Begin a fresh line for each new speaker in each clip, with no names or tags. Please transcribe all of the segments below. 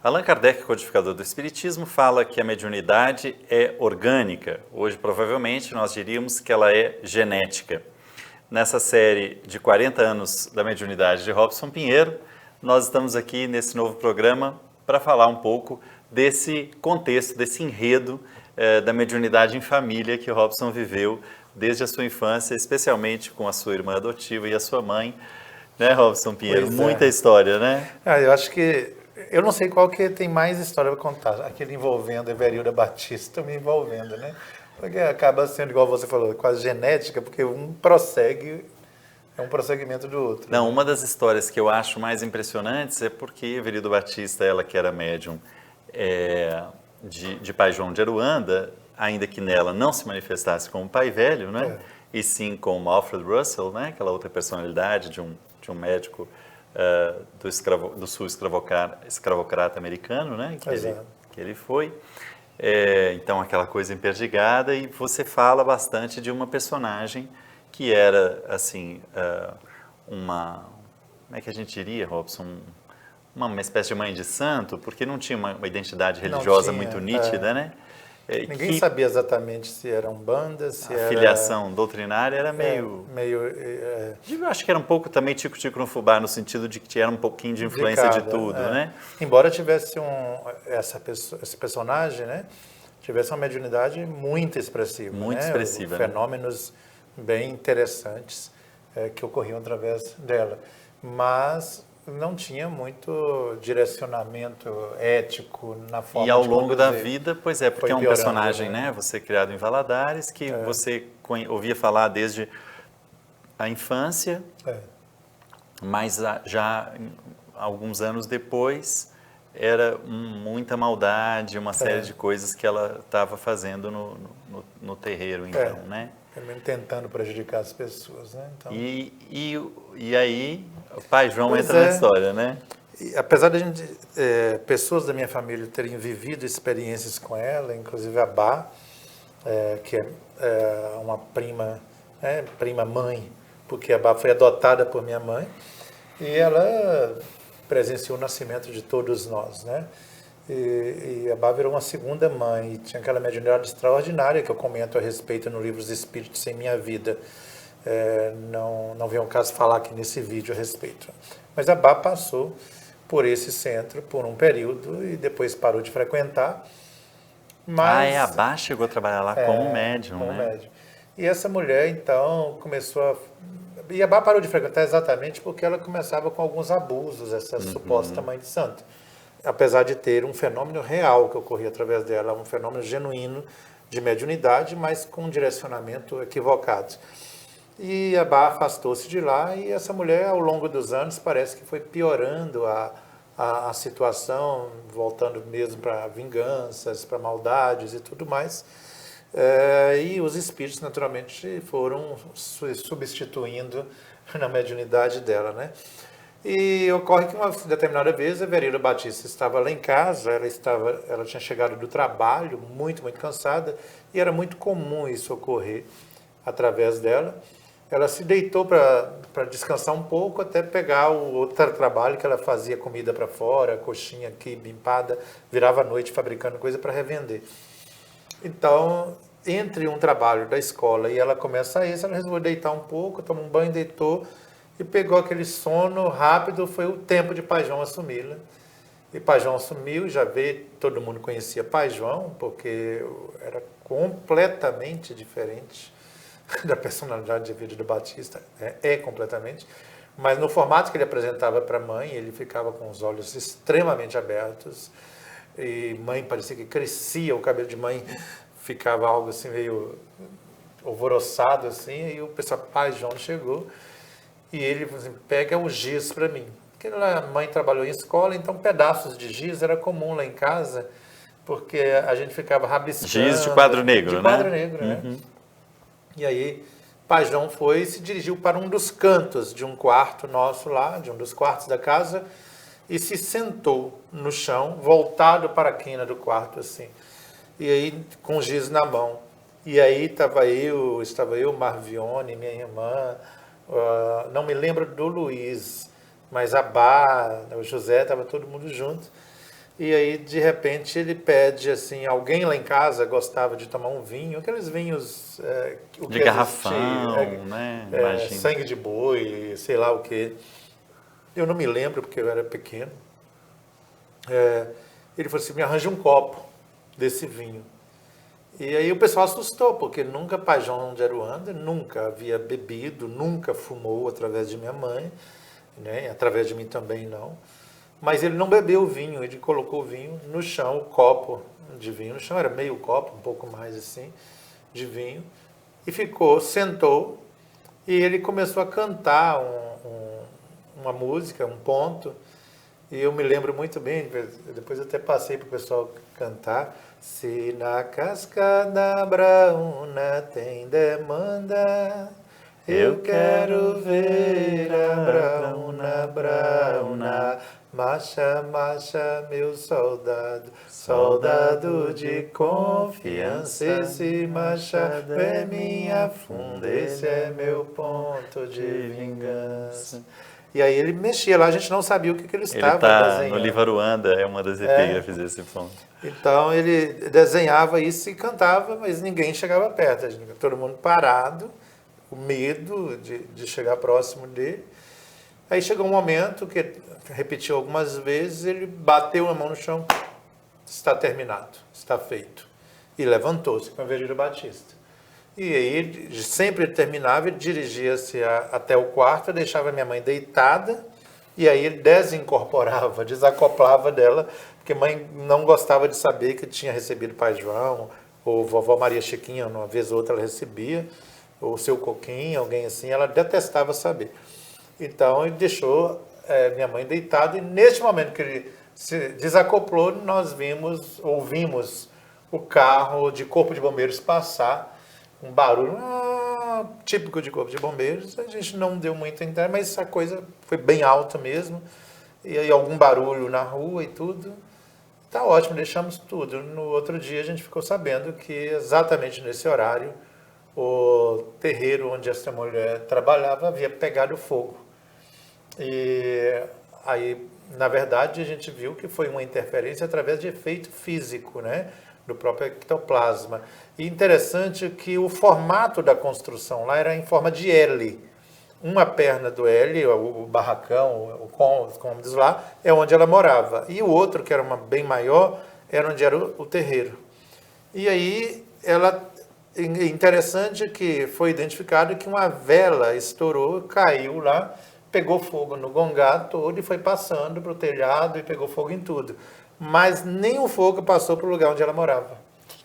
Allan Kardec, codificador do Espiritismo, fala que a mediunidade é orgânica. Hoje, provavelmente, nós diríamos que ela é genética. Nessa série de 40 anos da mediunidade de Robson Pinheiro, nós estamos aqui nesse novo programa para falar um pouco desse contexto, desse enredo da mediunidade em família que Robson viveu desde a sua infância, especialmente com a sua irmã adotiva e a sua mãe, né, Robson Pinheiro? Muita história, né?
Eu acho que, eu não sei qual que tem mais história para contar, aquele envolvendo Everilda Batista me envolvendo, né? Porque acaba sendo, igual você falou, quase genética, porque um prossegue, é um prosseguimento do outro.
Não,
né?
uma das histórias que eu acho mais impressionantes é porque Everildo Batista, ela que era médium de Pai João de Aruanda, ainda que nela não se manifestasse como pai velho, né? E sim como Alfred Russell, né? Aquela outra personalidade de um médico do sul escravocrata americano, né? Que ele foi. Então, aquela coisa emperdigada, e você fala bastante de uma personagem que era, assim, como é que a gente diria, Robson? Uma espécie de mãe de santo, porque não tinha uma identidade religiosa muito nítida, né?
Ninguém sabia exatamente se era Umbanda, se era...
A filiação doutrinária era meio... Eu acho que era um pouco também tico-tico no fubá, no sentido de que era um pouquinho de influência de tudo, né?
Embora tivesse esse personagem, né? Tivesse uma mediunidade muito expressiva.
Muito expressiva.
Fenômenos bem interessantes que ocorriam através dela. Mas não tinha muito direcionamento ético na forma de
E ao longo da vida, pois é, porque é um personagem,
né?
Você criado em Valadares, que você ouvia falar desde a infância, mas já alguns anos depois era muita maldade, uma série de coisas que ela estava fazendo no terreiro, então, né?
Tentando prejudicar as pessoas, né? Então...
E aí o Pai João entra na história, né?
E, apesar de pessoas da minha família terem vivido experiências com ela, inclusive a Bá, que é uma prima mãe, porque a Bá foi adotada por minha mãe, e ela presenciou o nascimento de todos nós, né? E a Bá virou uma segunda mãe, e tinha aquela mediunidade extraordinária que eu comento a respeito no livro Os Espíritos em Minha Vida. Não vem ao caso falar aqui nesse vídeo a respeito. Mas a Bá passou por esse centro por um período e depois parou de frequentar. Mas,
a Bá chegou a trabalhar lá como médium, né?
Médium. E essa mulher, então, começou a... E a Bá parou de frequentar exatamente porque ela começava com alguns abusos, essa suposta mãe de santo. Apesar de ter um fenômeno real que ocorria através dela, um fenômeno genuíno de mediunidade, mas com um direcionamento equivocado. E a Bá afastou-se de lá, e essa mulher, ao longo dos anos, parece que foi piorando a situação, voltando mesmo para vinganças, para maldades e tudo mais. E os espíritos, naturalmente, foram substituindo na mediunidade dela, né? E ocorre que uma determinada vez a Everilda Batista estava lá em casa, ela tinha chegado do trabalho, muito, muito cansada, e era muito comum isso ocorrer através dela. Ela se deitou para descansar um pouco, até pegar o outro trabalho que ela fazia, comida para fora, coxinha aqui, bimpada, virava à noite fabricando coisa para revender. Então, entre um trabalho da escola e ela começa isso, ela resolveu deitar um pouco, tomou um banho, deitou, e pegou aquele sono rápido, foi o tempo de Pai João assumi-la. E Pai João assumiu, já veio, todo mundo conhecia Pai João, porque era completamente diferente da personalidade de Everildo Batista, completamente. Mas no formato que ele apresentava para a mãe, ele ficava com os olhos extremamente abertos, e mãe parecia que crescia, o cabelo de mãe ficava algo assim meio alvoroçado, assim, e o pessoal, Pai João chegou, e ele falou assim, pega o giz para mim. Porque a mãe trabalhou em escola, então pedaços de giz era comum lá em casa, porque a gente ficava rabiscando.
Giz de quadro negro, né?
De quadro negro, né? E aí, Pai João foi e se dirigiu para um dos cantos de um quarto nosso lá, de um dos quartos da casa, e se sentou no chão, voltado para a quina do quarto, assim. E aí, com o giz na mão. E aí estava eu, Marvione, minha irmã, não me lembro do Luiz, mas a Bá, o José, estava todo mundo junto. E aí, de repente, ele pede assim, alguém lá em casa gostava de tomar um vinho, aqueles vinhos o
De
que
garrafão,
existe,
né? Imagina.
sangue de boi, sei lá o que. Eu não me lembro porque eu era pequeno. Ele falou assim, me arranja um copo desse vinho. E aí o pessoal assustou, porque nunca Pai João de Aruanda, nunca havia bebido, nunca fumou através de minha mãe, né? Através de mim também não. Mas ele não bebeu o vinho, ele colocou o vinho no chão, o copo de vinho no chão, era meio copo, um pouco mais assim, de vinho, e sentou, e ele começou a cantar uma música, um ponto, e eu me lembro muito bem, depois eu até passei para o pessoal cantar, se na cascada brauna tem demanda, eu quero ver a brauna, brauna, marcha, marcha, meu soldado, soldado de confiança, esse machado é minha funda, esse é meu ponto de vingança. E aí ele mexia lá, a gente não sabia o que ele
Ele
estava
está
desenhando.
no livro Aruanda, é uma das epígrafes desse ponto.
Então ele desenhava isso e cantava, mas ninguém chegava perto, todo mundo parado, com medo de chegar próximo dele. Aí chegou um momento que repetiu algumas vezes, ele bateu a mão no chão, está terminado, está feito. E levantou-se com a Virgílio Batista. E aí ele sempre terminava, ele dirigia-se até o quarto, deixava minha mãe deitada, e aí ele desincorporava, desacoplava dela, porque mãe não gostava de saber que tinha recebido Pai João, ou vovó Maria Chiquinha, uma vez ou outra ela recebia, ou seu Coquinho, alguém assim, ela detestava saber. Então ele deixou minha mãe deitada, e neste momento que ele se desacoplou, nós ouvimos o carro de corpo de bombeiros passar, um barulho típico de corpo de bombeiros, a gente não deu muito a entender, mas essa coisa foi bem alta mesmo, e aí algum barulho na rua e tudo. Tá ótimo, deixamos tudo. No outro dia a gente ficou sabendo que exatamente nesse horário o terreiro onde essa mulher trabalhava havia pegado fogo. E aí, na verdade, a gente viu que foi uma interferência através de efeito físico, né, do próprio ectoplasma. E interessante que o formato da construção lá era em forma de L. Uma perna do L, o barracão, o cômodos lá, é onde ela morava. E o outro, que era uma bem maior, era onde era o terreiro. E aí, interessante que foi identificado que uma vela estourou, caiu lá, pegou fogo no gongá todo e foi passando para o telhado e pegou fogo em tudo. Mas nem o fogo passou para o lugar onde ela morava.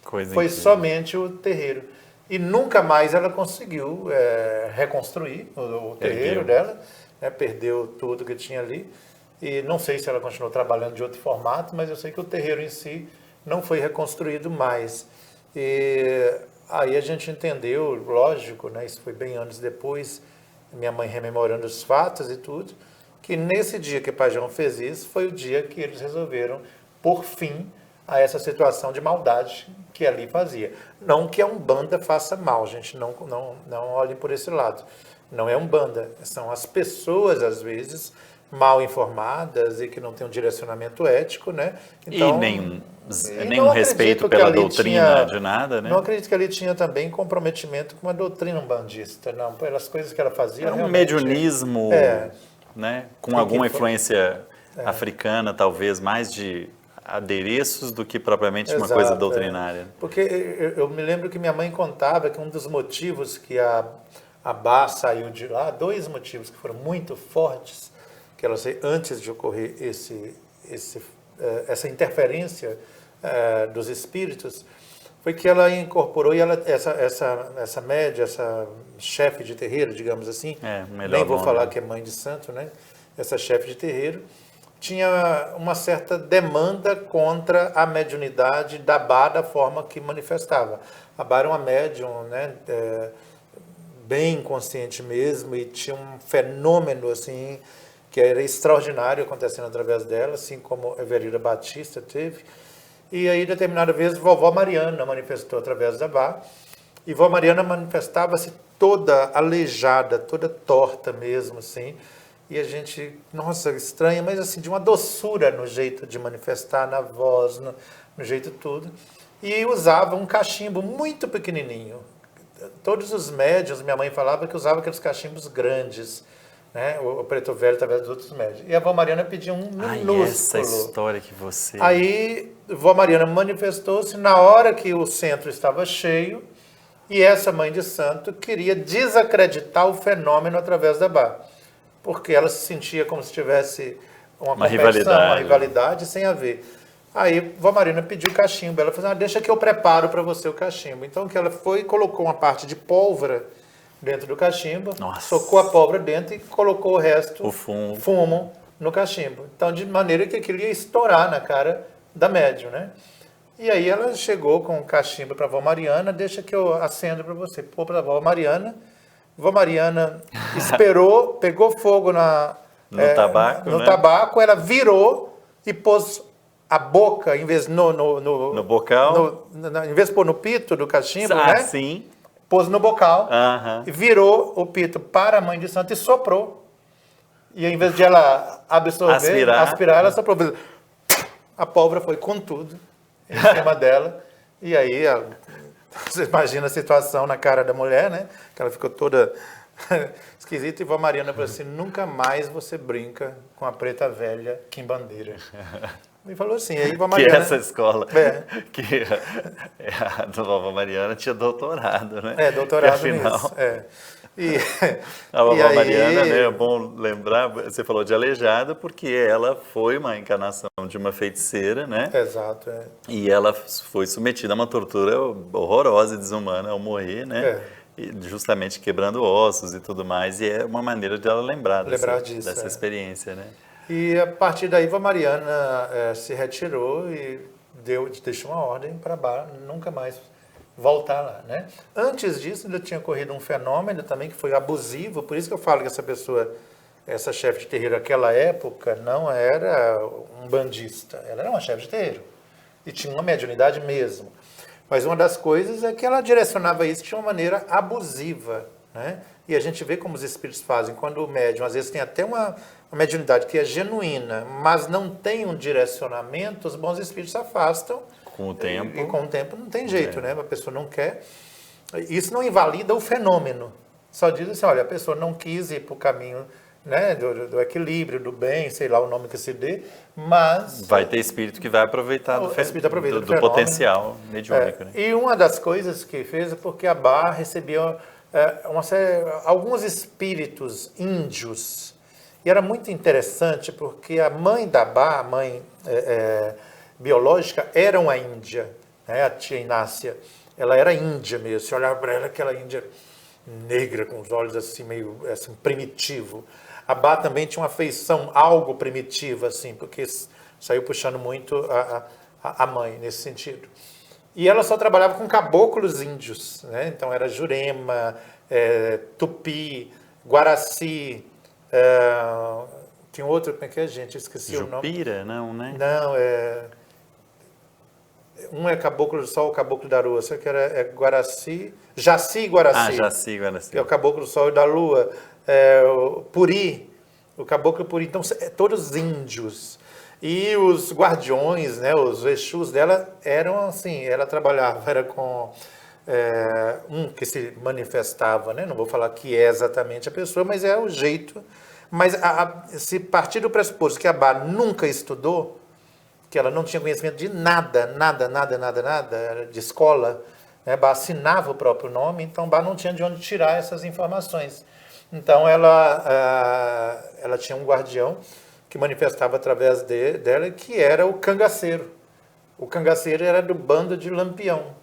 Coisa
Foi
incrível.
somente o terreiro. E nunca mais ela conseguiu reconstruir o terreiro dela, né? Perdeu tudo que tinha ali. E não sei se ela continuou trabalhando de outro formato, mas eu sei que o terreiro em si não foi reconstruído mais. E aí a gente entendeu, lógico, né? Isso foi bem anos depois, minha mãe rememorando os fatos e tudo, que nesse dia que Pai João fez isso, foi o dia que eles resolveram, por fim, a essa situação de maldade que ali fazia. Não que a Umbanda faça mal, gente, não olhem por esse lado. Não é Umbanda, são as pessoas, às vezes, mal informadas e que não têm um direcionamento ético, né?
Então, e nenhum respeito pela doutrina de nada, né?
Não acredito que ali tinha também comprometimento com a doutrina umbandista, não, pelas coisas que ela fazia.
Era um mediunismo, né? Com alguma influência africana, talvez, mais de adereços do que propriamente uma coisa doutrinária.
Porque eu me lembro que minha mãe contava que um dos motivos que a Bá saiu de lá, dois motivos que foram muito fortes, que ela antes de ocorrer essa interferência dos espíritos, foi que ela incorporou, e essa média, essa chefe de terreiro, digamos assim, nem vou falar que é mãe de santo, né? Essa chefe de terreiro, tinha uma certa demanda contra a mediunidade da Bá, da forma que manifestava. A Bá era uma médium, né, bem consciente mesmo, e tinha um fenômeno assim, que era extraordinário acontecendo através dela, assim como a Everilda Batista teve. E aí, determinada vez, vovó Mariana manifestou através da Bá, e vovó Mariana manifestava-se toda aleijada, toda torta mesmo, assim, e a gente, nossa, estranha, mas assim, de uma doçura no jeito de manifestar, na voz, no jeito tudo. E usava um cachimbo muito pequenininho. Todos os médiuns, minha mãe falava que usava aqueles cachimbos grandes, né? O preto velho, através dos outros médiuns. E a vó Mariana pedia um minúsculo.
Essa história que você...
Aí, vó Mariana manifestou-se na hora que o centro estava cheio, e essa mãe de santo queria desacreditar o fenômeno através da Bá, porque ela se sentia como se tivesse uma rivalidade sem haver. Aí, vó Mariana pediu cachimbo. Ela falou, deixa que eu preparo para você o cachimbo. Então, que ela foi e colocou uma parte de pólvora dentro do cachimbo, socou a pólvora dentro e colocou o resto,
o
fumo, no cachimbo. Então, de maneira que aquilo ia estourar na cara da médium, né? E aí ela chegou com o cachimbo para a vó Mariana, deixa que eu acendo para você. Pô, para a vó Mariana. Vó Mariana esperou, pegou fogo
no
tabaco, ela virou e pôs a boca, em vez
no bocal,
em vez de pôr no pito do cachimbo, né?
Sim.
Pôs no bocal, e virou o pito para a mãe de santo e soprou. E em vez de ela aspirar, ela soprou. A pólvora foi com tudo em cima dela. E aí, você imagina a situação na cara da mulher, né? Que ela ficou toda esquisita. E vó Mariana falou assim, nunca mais você brinca com a preta velha quimbandeira. E falou assim, aí vó Mariana...
Que essa escola, que a vovó Mariana tinha doutorado, né?
Doutorado
afinal,
nisso.
A vovó Mariana, né, é bom lembrar, você falou de aleijada, porque ela foi uma encarnação de uma feiticeira, né?
Exato,
E ela foi submetida a uma tortura horrorosa e desumana ao morrer, né? E justamente quebrando ossos e tudo mais, e é uma maneira de ela lembrar dessa experiência, né?
E a partir daí, a Mariana se retirou e deixou uma ordem para Bá nunca mais voltar lá, né? Antes disso, ainda tinha ocorrido um fenômeno também que foi abusivo, por isso que eu falo que essa pessoa, essa chefe de terreiro naquela época, não era um bandista, ela era uma chefe de terreiro e tinha uma mediunidade mesmo. Mas uma das coisas é que ela direcionava isso de uma maneira abusiva, né? E a gente vê como os espíritos fazem, quando o médium, às vezes tem até uma mediunidade que é genuína, mas não tem um direcionamento, os bons espíritos se afastam.
Com o tempo.
E com o tempo não tem jeito, né? A pessoa não quer. Isso não invalida o fenômeno. Só diz assim, olha, a pessoa não quis ir para o caminho, né, do equilíbrio, do bem, sei lá o nome que se dê, mas...
Vai ter espírito que vai aproveitar do potencial mediúnico. Né?
E uma das coisas que fez é porque a Bá recebia alguns espíritos índios. E era muito interessante porque a mãe da Bá, a mãe biológica, era uma índia, né? A tia Inácia. Ela era índia mesmo. Se olhava para ela, aquela índia negra, com os olhos assim, meio assim, primitivo. A Bá também tinha uma feição algo primitiva, assim, porque saiu puxando muito a mãe nesse sentido. E ela só trabalhava com caboclos índios, né? Então era Jurema, Tupi, Guaraci, tinha outro, como é que é, gente? Eu esqueci o nome.
Jupira, não, né?
Não, um é Caboclo do Sol, o Caboclo da Lua, só que é Guaraci, Jaci e Guaraci.
Jaci e Guaraci.
Que é o Caboclo do Sol e da Lua. O Puri, o Caboclo Puri. Então, todos índios. E os guardiões, né, os Exus dela eram assim, ela trabalhava, era com um que se manifestava, né, não vou falar que é exatamente a pessoa, mas é o jeito. Mas se partir do pressuposto que a Bá nunca estudou, que ela não tinha conhecimento de nada, de escola, né, Bá assinava o próprio nome, então Bá não tinha de onde tirar essas informações. Então ela tinha um guardião que manifestava através dela, que era o cangaceiro. O cangaceiro era do bando de Lampião.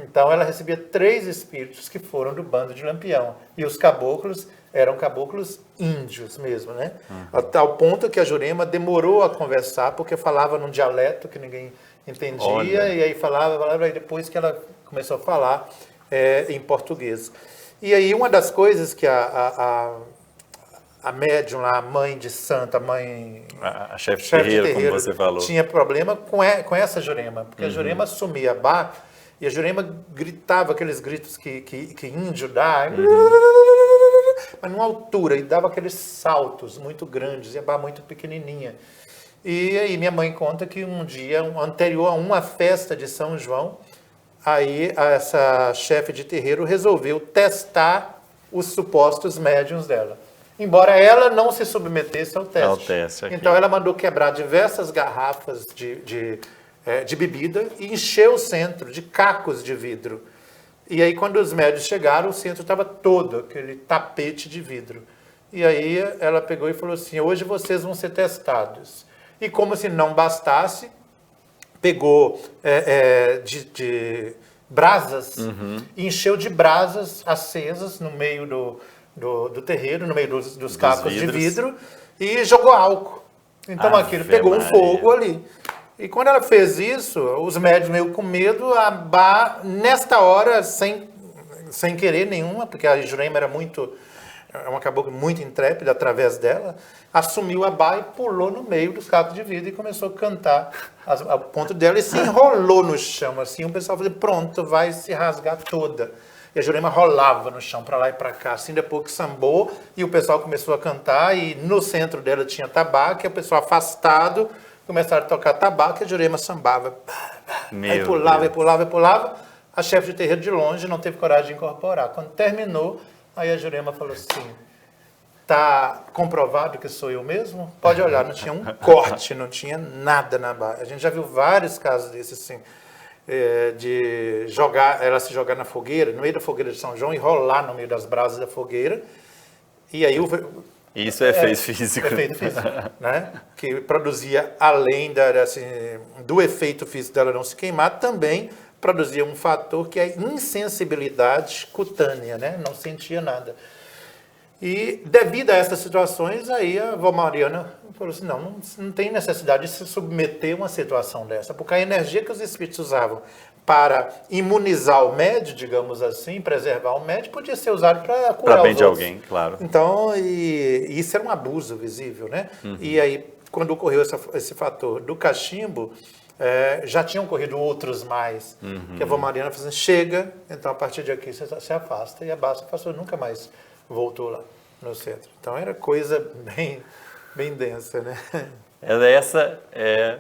Então ela recebia 3 espíritos que foram do bando de Lampião. E os caboclos eram caboclos índios mesmo, né? A tal ponto que a Jurema demorou a conversar, porque falava num dialeto que ninguém entendia. Olha. E aí falava, e depois que ela começou a falar em português. E aí uma das coisas que a médium lá, a mãe de santo,
a chefe de terreiro, como você falou,
tinha problema com essa Jurema, porque a Jurema assumia a Bá, e a Jurema gritava aqueles gritos que índio dá, mas numa altura, e dava aqueles saltos muito grandes, e a Bá muito pequenininha. E aí minha mãe conta que um dia anterior a uma festa de São João, aí essa chefe de terreiro resolveu testar os supostos médiuns dela. Embora ela não se submetesse ao teste.
Ao teste aqui.
Então ela mandou quebrar diversas garrafas de bebida e encheu o centro de cacos de vidro. E aí quando os médiuns chegaram, o centro estava todo aquele tapete de vidro. E aí ela pegou e falou assim, hoje vocês vão ser testados. E como se não bastasse, pegou de brasas, encheu de brasas acesas no meio do terreiro, no meio dos cacos de vidro, e jogou álcool. Então aquilo pegou um fogo ali. E quando ela fez isso, os médios meio com medo, a Bá, nesta hora, sem querer nenhuma, porque a Jurema era uma cabocla muito intrépida através dela, assumiu a Bá e pulou no meio dos cacos de vidro e começou a cantar ao ponto dela e se enrolou no chão, assim, o pessoal falou, pronto, vai se rasgar toda. E a Jurema rolava no chão, para lá e para cá, assim, depois que sambou, e o pessoal começou a cantar, e no centro dela tinha tabaco, e o pessoal afastado, começaram a tocar tabaco, e a Jurema sambava. Aí pulava, a chefe de terreiro de longe não teve coragem de incorporar. Quando terminou, aí a Jurema falou assim, tá comprovado que sou eu mesmo? Pode olhar, não tinha um corte, não tinha nada na Bá. A gente já viu vários casos desses, assim, de ela se jogar na fogueira, no meio da fogueira de São João, e rolar no meio das brasas da fogueira, e aí
isso é efeito físico.
Efeito físico, né? Que produzia, além do efeito físico dela não se queimar, também produzia um fator que é insensibilidade cutânea, né? Não sentia nada. E devido a essas situações, aí a avó Mariana falou assim, não tem necessidade de se submeter a uma situação dessa, porque a energia que os espíritos usavam para imunizar o médium, digamos assim, preservar o médium, podia ser usado para curar os outros.
Para bem de alguém, claro.
Então, e isso era um abuso visível, né? E aí, quando ocorreu esse fator do cachimbo, já tinham ocorrido outros mais, que a avó Mariana falou assim, chega, então a partir de aqui você se afasta, e a Bá se afastou, nunca mais voltou lá no centro. Então era coisa bem densa, né?
Essa é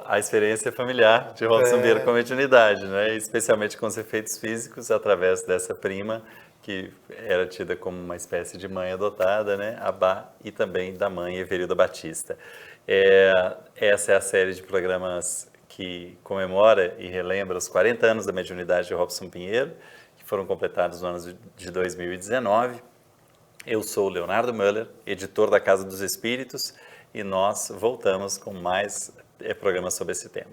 a experiência familiar de Robson Vieira com a mediunidade, né? Especialmente com os efeitos físicos através dessa prima, que era tida como uma espécie de mãe adotada, né? A Bá, e também da mãe Everilda Batista. Essa é a série de programas que comemora e relembra os 40 anos da mediunidade de Robson Pinheiro, que foram completados no ano de 2019. Eu sou o Leonardo Müller, editor da Casa dos Espíritos, e nós voltamos com mais programas sobre esse tema.